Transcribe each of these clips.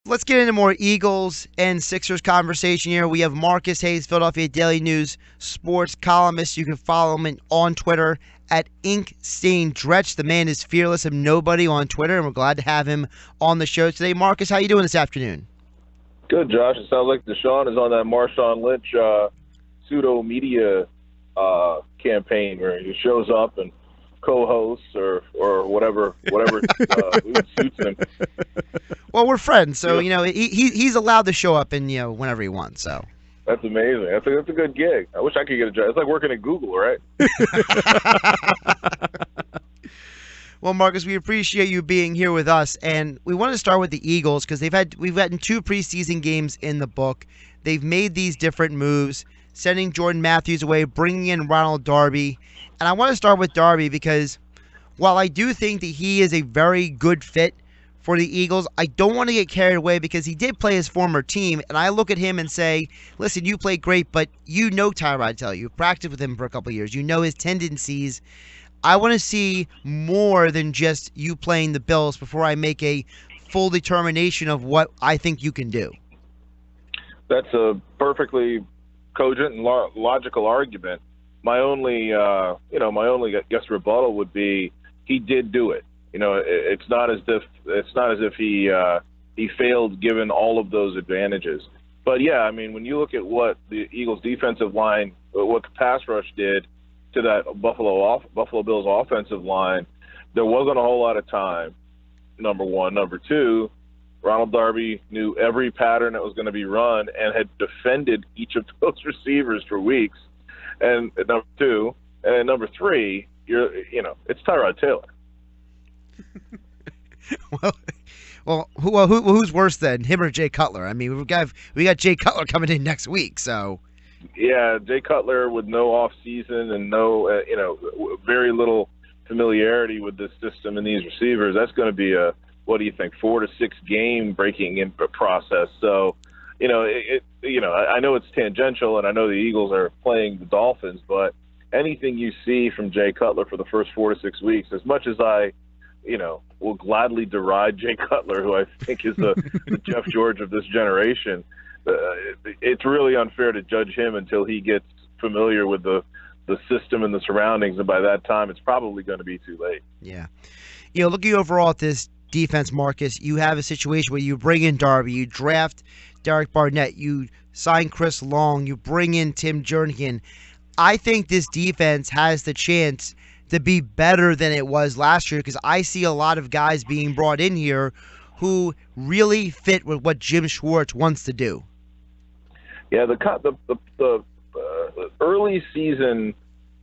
Let's get into more Eagles and Sixers conversation here. We have Marcus Hayes, Philadelphia Daily News sports columnist. You can follow him on Twitter at InkStainDretch. The man is fearless of nobody on Twitter, and we're glad to have him on the show today. Marcus, how you doing this afternoon? Good, Josh. It sounds like Dashawn is on that Marshawn Lynch pseudo media campaign where he shows up and co-hosts or whatever suits him. Well, we're friends, so he's allowed to show up and whenever he wants. So that's amazing. That's a good gig. I wish I could get a job. It's like working at Google, right? Well, Marcus, we appreciate you being here with us, and we want to start with the Eagles because we've gotten 2 preseason games in the book. They've made these different moves, sending Jordan Matthews away, bringing in Ronald Darby, and I want to start with Darby because while I do think that he is a very good fit for the Eagles, I don't want to get carried away because he did play his former team, and I look at him and say, listen, you played great, but you know Tyrod Taylor. You've practiced with him for a couple of years. You know his tendencies. I want to see more than just you playing the Bills before I make a full determination of what I think you can do. That's a perfectly cogent and logical argument. My only rebuttal would be he did do it. It's not as if he failed given all of those advantages. But yeah, I mean, when you look at what the Eagles' defensive line, what the pass rush did to that Buffalo Bills offensive line, there wasn't a whole lot of time. Number one, number two, Ronald Darby knew every pattern that was going to be run and had defended each of those receivers for weeks. And number two, and number three, it's Tyrod Taylor. Well, who's worse than him or Jay Cutler? I mean, we got Jay Cutler coming in next week, so. Yeah, Jay Cutler with no off season and no, very little familiarity with this system and these receivers. That's going to be a, what do you think, 4 to 6 game breaking in process. So, I know it's tangential, and I know the Eagles are playing the Dolphins, but anything you see from Jay Cutler for the first 4 to 6 weeks, as much as I, will gladly deride Jay Cutler, who I think is the Jeff George of this generation, it's really unfair to judge him until he gets familiar with the system and the surroundings, and by that time, it's probably going to be too late. Yeah. Looking overall at this defense, Marcus, you have a situation where you bring in Darby, you draft Derek Barnett, you sign Chris Long, you bring in Tim Jernigan. I think this defense has the chance to be better than it was last year because I see a lot of guys being brought in here who really fit with what Jim Schwartz wants to do. Yeah, the early season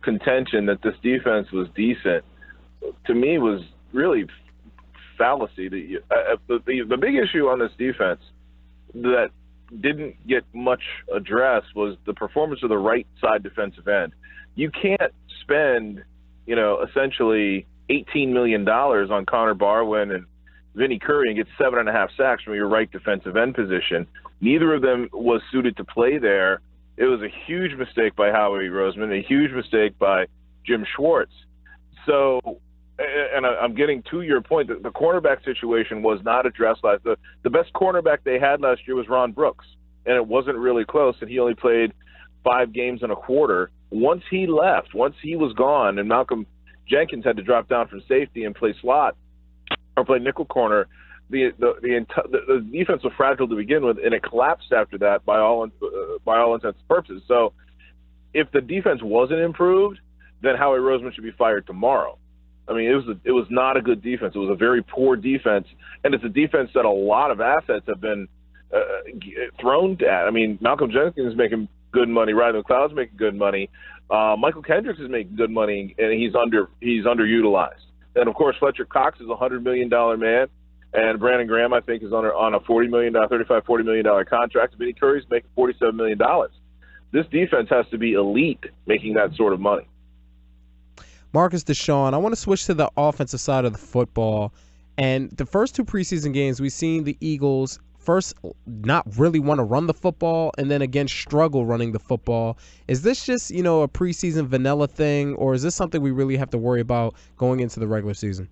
contention that this defense was decent, to me, was really fallacy. The big issue on this defense that didn't get much address was the performance of the right side defensive end. You can't spend, essentially $18 million on Connor Barwin and Vinny Curry and get 7.5 sacks from your right defensive end position. Neither of them was suited to play there. It was a huge mistake by Howie Roseman, a huge mistake by Jim Schwartz. So, and I'm getting to your point, that the cornerback situation was not addressed last. The best cornerback they had last year was Ron Brooks, and it wasn't really close, and he only played 5 games and a quarter. Once he left, once he was gone, and Malcolm Jenkins had to drop down from safety and play slot or play nickel corner, the defense was fragile to begin with, and it collapsed after that by all intents and purposes. So if the defense wasn't improved, then Howie Roseman should be fired tomorrow. I mean, it was not a good defense. It was a very poor defense, and it's a defense that a lot of assets have been thrown at. I mean, Malcolm Jenkins is making good money. Riley McLeod's making good money. Michael Hendricks is making good money, and he's underutilized. And of course, Fletcher Cox is a $100 million man, and Brandon Graham, I think, is on a $40 million contract. Vinny Curry's making $47 million. This defense has to be elite, making that sort of money. Marcus, Dashawn, I want to switch to the offensive side of the football. And the first 2 preseason games, we've seen the Eagles first not really want to run the football and then again struggle running the football. Is this just, a preseason vanilla thing, or is this something we really have to worry about going into the regular season?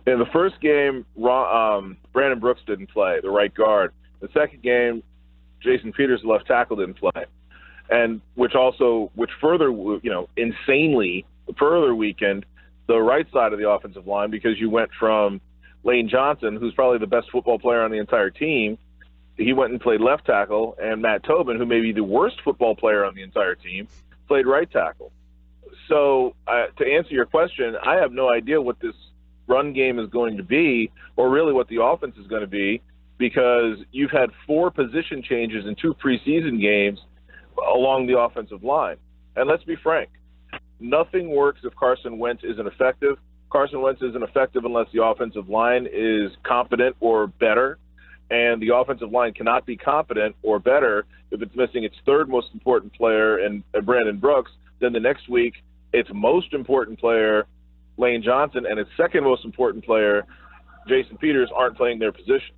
In the first game, Brandon Brooks didn't play, the right guard. The second game, Jason Peters, the left tackle, didn't play, and which further, insanely further weakened the right side of the offensive line, because you went from Lane Johnson, who's probably the best football player on the entire team, he went and played left tackle, and Matt Tobin, who may be the worst football player on the entire team, played right tackle. So to answer your question, I have no idea what this run game is going to be, or really what the offense is going to be, because you've had 4 position changes in 2 preseason games along the offensive line. And let's be frank, nothing works if Carson Wentz isn't effective. Carson Wentz isn't effective unless the offensive line is competent or better, and the offensive line cannot be competent or better if it's missing its 3rd most important player in Brandon Brooks. Then the next week, its most important player, Lane Johnson, and its 2nd most important player, Jason Peters, aren't playing their positions.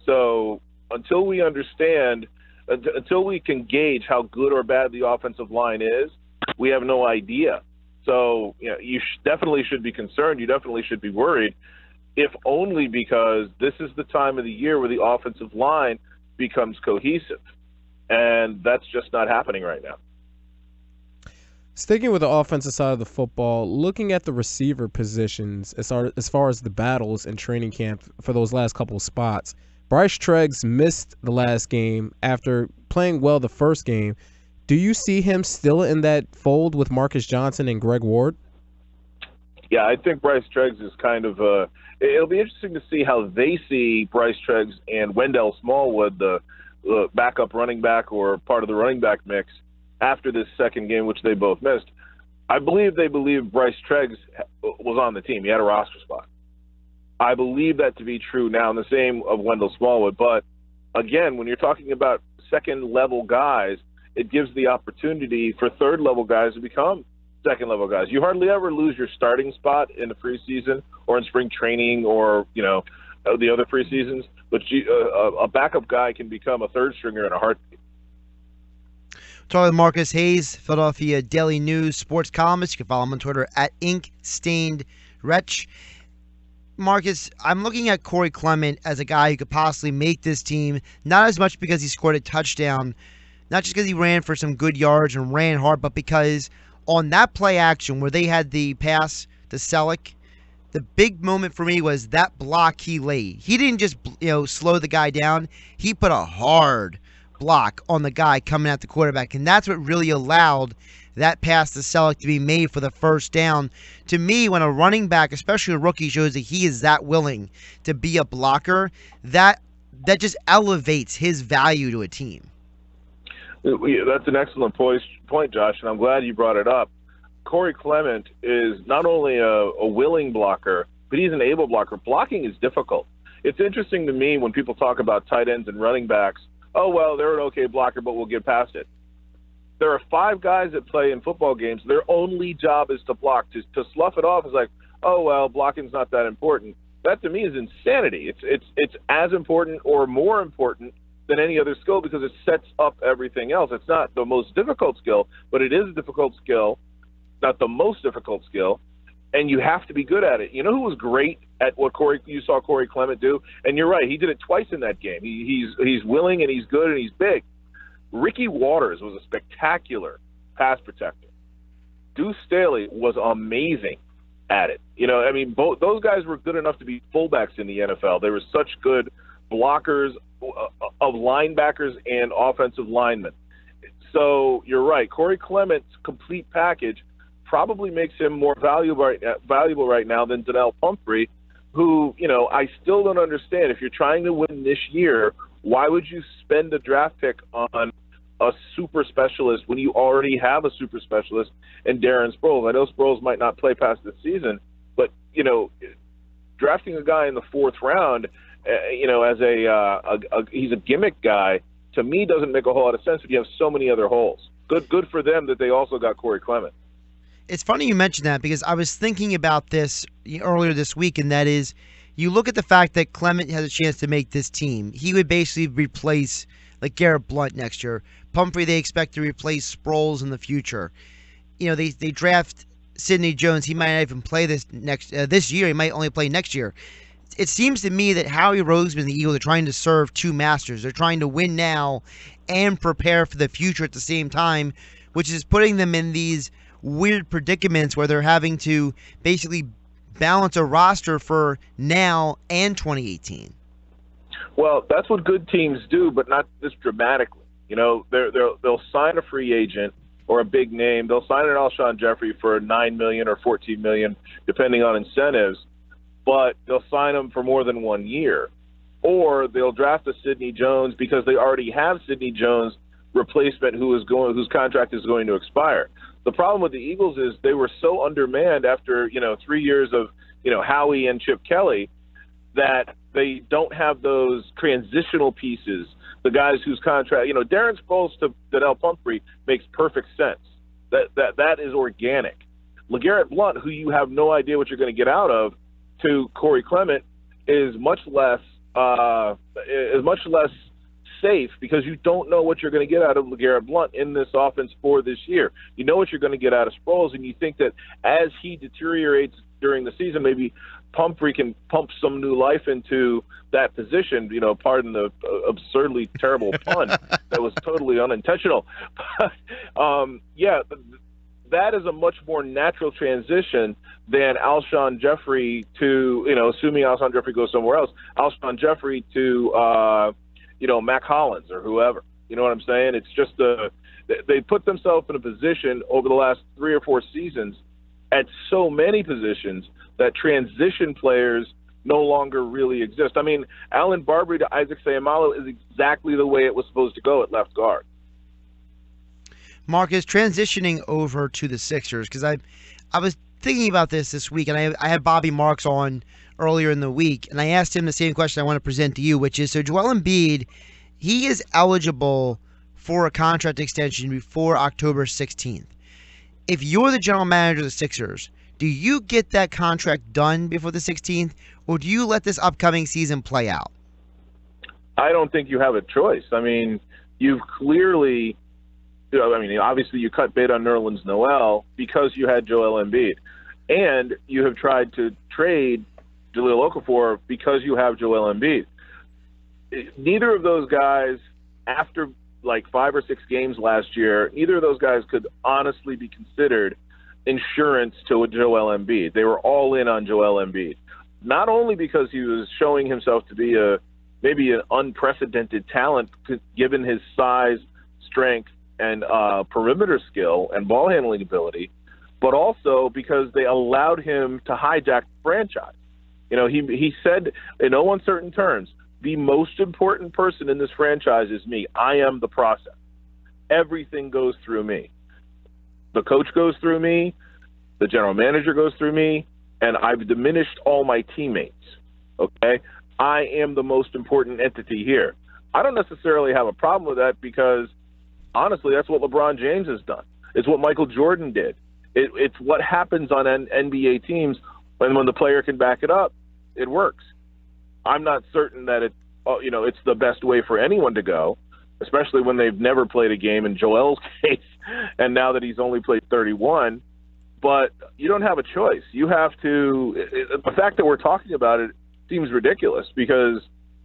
So until we understand, until we can gauge how good or bad the offensive line is, we have no idea. So you definitely should be concerned. You definitely should be worried, if only because this is the time of the year where the offensive line becomes cohesive. And that's just not happening right now. Sticking with the offensive side of the football, looking at the receiver positions as far as the battles in training camp for those last couple of spots, Bryce Treggs missed the last game after playing well the first game. Do you see him still in that fold with Marcus Johnson and Greg Ward? Yeah, I think Bryce Treggs is kind of it'll be interesting to see how they see Bryce Treggs and Wendell Smallwood, the backup running back or part of the running back mix, after this second game, which they both missed. I believe they believe Bryce Treggs was on the team. He had a roster spot. I believe that to be true now, and the same of Wendell Smallwood. But, again, when you're talking about second-level guys, it gives the opportunity for third-level guys to become second-level guys. You hardly ever lose your starting spot in the preseason or in spring training or, the other preseasons. But a backup guy can become a third-stringer in a heartbeat. Talking with Marcus Hayes, Philadelphia Daily News sports columnist. You can follow him on Twitter at InkStainedWretch. Marcus, I'm looking at Corey Clement as a guy who could possibly make this team, not as much because he scored a touchdown, not just because he ran for some good yards and ran hard, but because on that play action where they had the pass to Selleck, the big moment for me was that block he laid. He didn't just slow the guy down. He put a hard block on the guy coming at the quarterback, and that's what really allowed that pass to Selleck to be made for the first down. To me, when a running back, especially a rookie, shows that he is that willing to be a blocker, that just elevates his value to a team. That's an excellent point, Josh, and I'm glad you brought it up. Corey Clement is not only a willing blocker, but he's an able blocker. Blocking is difficult. It's interesting to me when people talk about tight ends and running backs, oh, well, they're an okay blocker, but we'll get past it. There are 5 guys that play in football games. Their only job is to block. To slough it off is like, oh, well, blocking's not that important. That, to me, is insanity. It's as important or more important than any other skill because it sets up everything else. It's not the most difficult skill, but it is a difficult skill, not the most difficult skill, and you have to be good at it. You know who was great at what you saw Corey Clement do? And you're right, he did it twice in that game. He's willing and he's good and he's big. Ricky Waters was a spectacular pass protector. Deuce Staley was amazing at it. Both those guys were good enough to be fullbacks in the NFL. They were such good blockers of linebackers and offensive linemen. So you're right. Corey Clement's complete package probably makes him more valuable right now than Donnell Pumphrey, who, I still don't understand. If you're trying to win this year, why would you spend a draft pick on a super specialist when you already have a super specialist in Darren Sproles? I know Sproles might not play past this season, but, drafting a guy in the 4th round, as he's a gimmick guy, to me doesn't make a whole lot of sense if you have so many other holes. Good for them that they also got Corey Clement. It's funny you mentioned that because I was thinking about this earlier this week, and that is, you look at the fact that Clement has a chance to make this team. He would basically replace like Garrett Blunt next year. Pumphrey, they expect to replace Sproles in the future. They draft Sidney Jones, he might not even play this year. He might only play next year. It seems to me that Howie Roseman and the Eagles are trying to serve two masters. They're trying to win now and prepare for the future at the same time, which is putting them in these weird predicaments where they're having to basically balance a roster for now and 2018. Well, that's what good teams do, but not this dramatically. You know, they'll sign a free agent or a big name. They'll sign an Alshon Jeffrey for $9 million or $14 million, depending on incentives, but they'll sign him for more than 1 year. Or they'll draft a Sidney Jones because they already have Sidney Jones replacement whose contract is going to expire. The problem with the Eagles is they were so undermanned after 3 years of Howie and Chip Kelly that they don't have those transitional pieces. The guys whose contract, Darren Sproles to Donnell Pumphrey makes perfect sense. That is organic. LeGarrette Blount, who you have no idea what you're going to get out of, to Corey Clement is much less safe because you don't know what you're going to get out of LeGarrette Blount in this offense for this year. You know what you're going to get out of Sproles, and you think that as he deteriorates during the season, maybe Pumphrey can pump some new life into that position. Pardon the absurdly terrible pun that was totally unintentional. But, that is a much more natural transition than Alshon Jeffrey to, assuming Alshon Jeffrey goes somewhere else, Alshon Jeffrey to, Mac Hollins or whoever. You know what I'm saying? It's just they put themselves in a position over the last 3 or 4 seasons at so many positions that transition players no longer really exist. I mean, Alan Barbary to Isaac Seumalo is exactly the way it was supposed to go at left guard. Marcus, transitioning over to the Sixers, because I was thinking about this week, and I had Bobby Marks on earlier in the week, and I asked him the same question I want to present to you, which is, so Joel Embiid, he is eligible for a contract extension before October 16th. If you're the general manager of the Sixers, do you get that contract done before the 16th, or do you let this upcoming season play out? I don't think you have a choice. I mean, you've clearly... obviously you cut bait on Nerlens Noel because you had Joel Embiid. And you have tried to trade Jahlil Okafor because you have Joel Embiid. Neither of those guys, after like 5 or 6 games last year, neither of those guys could honestly be considered insurance to Joel Embiid. They were all in on Joel Embiid. Not only because he was showing himself to be maybe an unprecedented talent given his size, strength, and perimeter skill and ball handling ability, but also because they allowed him to hijack the franchise. He said in no uncertain terms, the most important person in this franchise is me. I am the process. Everything goes through me. The coach goes through me, the general manager goes through me, and I've diminished all my teammates. Okay? I am the most important entity here. I don't necessarily have a problem with that because honestly, that's what LeBron James has done. It's what Michael Jordan did. It's what happens on NBA teams when the player can back it up, it works. I'm not certain that it's the best way for anyone to go, especially when they've never played a game in Joel's case, and now that he's only played 31. But you don't have a choice. You have to. The fact that we're talking about it seems ridiculous because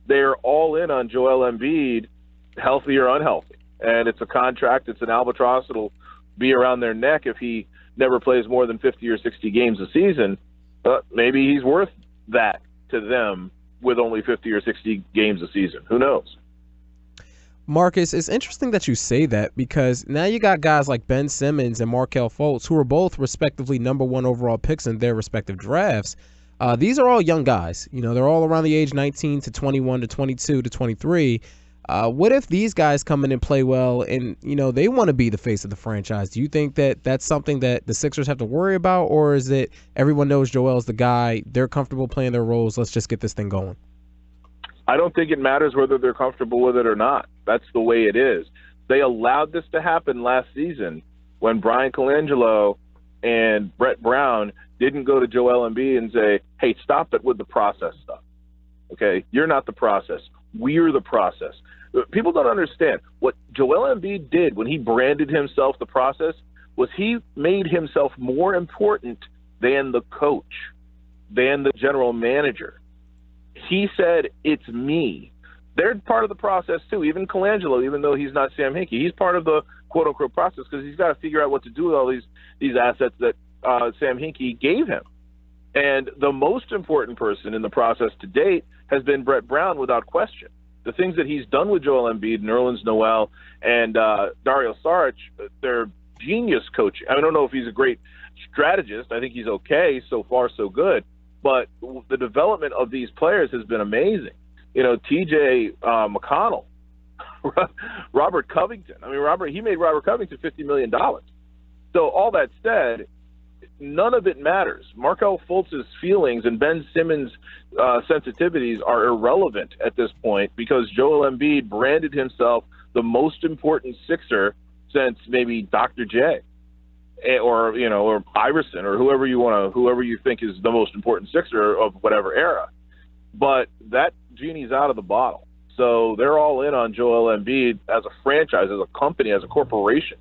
they're all in on Joel Embiid, healthy or unhealthy. And it's a contract, it's an albatross, it'll be around their neck if he never plays more than 50 or 60 games a season. Maybe he's worth that to them with only 50 or 60 games a season. Who knows? Marcus, it's interesting that you say that because now you got guys like Ben Simmons and Markelle Fultz who are both respectively #1 overall picks in their respective drafts. These are all young guys. They're all around the age 19 to 21 to 22 to 23. What if these guys come in and play well and, they want to be the face of the franchise? Do you think that that's something that the Sixers have to worry about, or is it everyone knows Joel's the guy, they're comfortable playing their roles, let's just get this thing going? I don't think it matters whether they're comfortable with it or not. That's the way it is. They allowed this to happen last season when Brian Colangelo and Brett Brown didn't go to Joel Embiid and say, hey, stop it with the process stuff. Okay, you're not the process. We're the process. People don't understand what Joel Embiid did when he branded himself the process. was he made himself more important than the coach, than the general manager. He said, it's me. They're part of the process, too. Even Colangelo, even though he's not Sam Hinkie, he's part of the quote-unquote process because he's got to figure out what to do with all these assets that Sam Hinkie gave him. And the most important person in the process to date has been Brett Brown, without question. The things that he's done with Joel Embiid, Nerlens Noel, and Dario Saric, they're genius coaching. I don't know if he's a great strategist. I think he's okay. So far, so good. But the development of these players has been amazing. You know, T.J. McConnell, Robert Covington. I mean, he made Robert Covington $50 million. So all that said, none of it matters. Markelle Fultz's feelings and Ben Simmons' sensitivities are irrelevant at this point because Joel Embiid branded himself the most important Sixer since maybe Dr. J, or Iverson, or whoever you think is the most important Sixer of whatever era. But that genie's out of the bottle. So they're all in on Joel Embiid as a franchise, as a company, as a corporation.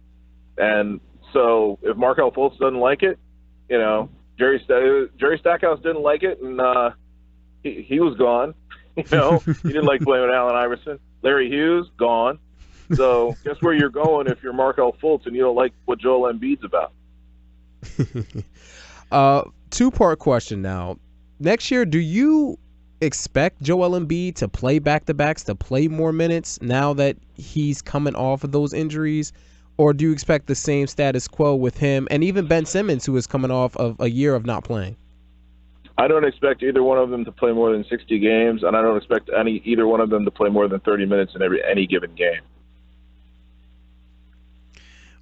And so if Markelle Fultz doesn't like it, you know, Jerry Stackhouse didn't like it, and he was gone. You know, he didn't like playing with Allen Iverson. Larry Hughes, gone. So guess where you're going if you're Markelle Fultz and you don't like what Joel Embiid's about. Two-part question now. Next year, do you expect Joel Embiid to play back-to-backs, to play more minutes now that he's coming off of those injuries? Or do you expect the same status quo with him and even Ben Simmons, who is coming off of a year of not playing? I don't expect either one of them to play more than 60 games, and I don't expect either one of them to play more than 30 minutes in any given game.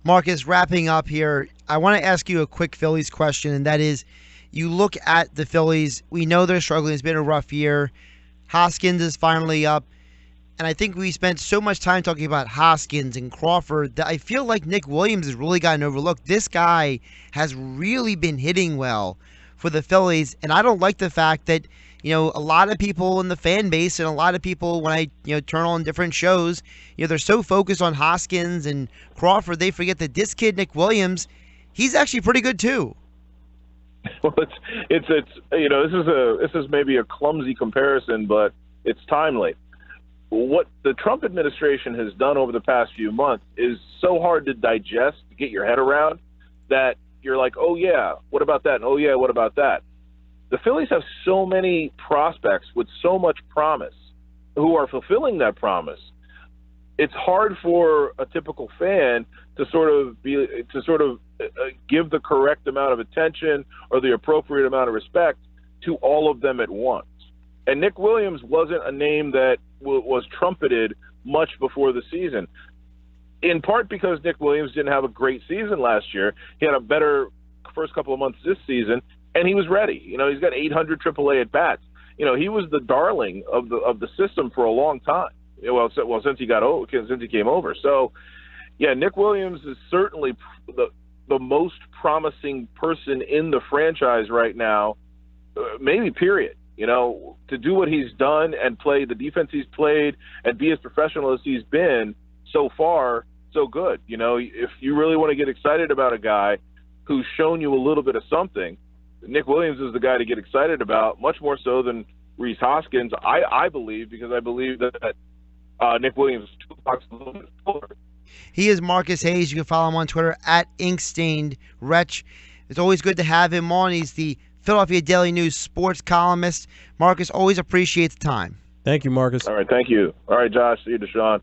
Marcus, wrapping up here, I want to ask you a quick Phillies question, and that is, you look at the Phillies, we know they're struggling. It's been a rough year. Hoskins is finally up. And I think we spent so much time talking about Hoskins and Crawford that I feel like Nick Williams has really gotten overlooked. This guy has really been hitting well for the Phillies, and I don't like the fact that, you know, a lot of people in the fan base and a lot of people, when I, you know, turn on different shows, you know, they're so focused on Hoskins and Crawford, they forget that this kid, Nick Williams, he's actually pretty good too. Well, it's you know, this is maybe a clumsy comparison, but it's timely. What the Trump administration has done over the past few months is so hard to digest, to get your head around, that you're like, oh yeah, what about that? And oh yeah, what about that? The Phillies have so many prospects with so much promise who are fulfilling that promise. It's hard for a typical fan to sort of give the correct amount of attention or the appropriate amount of respect to all of them at once. And Nick Williams wasn't a name that was trumpeted much before the season, in part because Nick Williams didn't have a great season last year. He had a better first couple of months this season, and he was ready. You know, he's got 800 AAA at bats. You know, he was the darling of the system for a long time. Well, since he came over. So, yeah, Nick Williams is certainly the most promising person in the franchise right now, maybe period. You know, to do what he's done and play the defense he's played and be as professional as he's been so far, so good. You know, if you really want to get excited about a guy who's shown you a little bit of something, Nick Williams is the guy to get excited about, much more so than Rhys Hoskins, I believe, because I believe that Nick Williams is 2 bucks a little bit fuller. He is Marcus Hayes. You can follow him on Twitter at InkstainedWretch. It's always good to have him on. He's the Philadelphia Daily News sports columnist. Marcus, always appreciate the time. Thank you, Marcus. All right, thank you. All right, Josh. See you, Dashawn.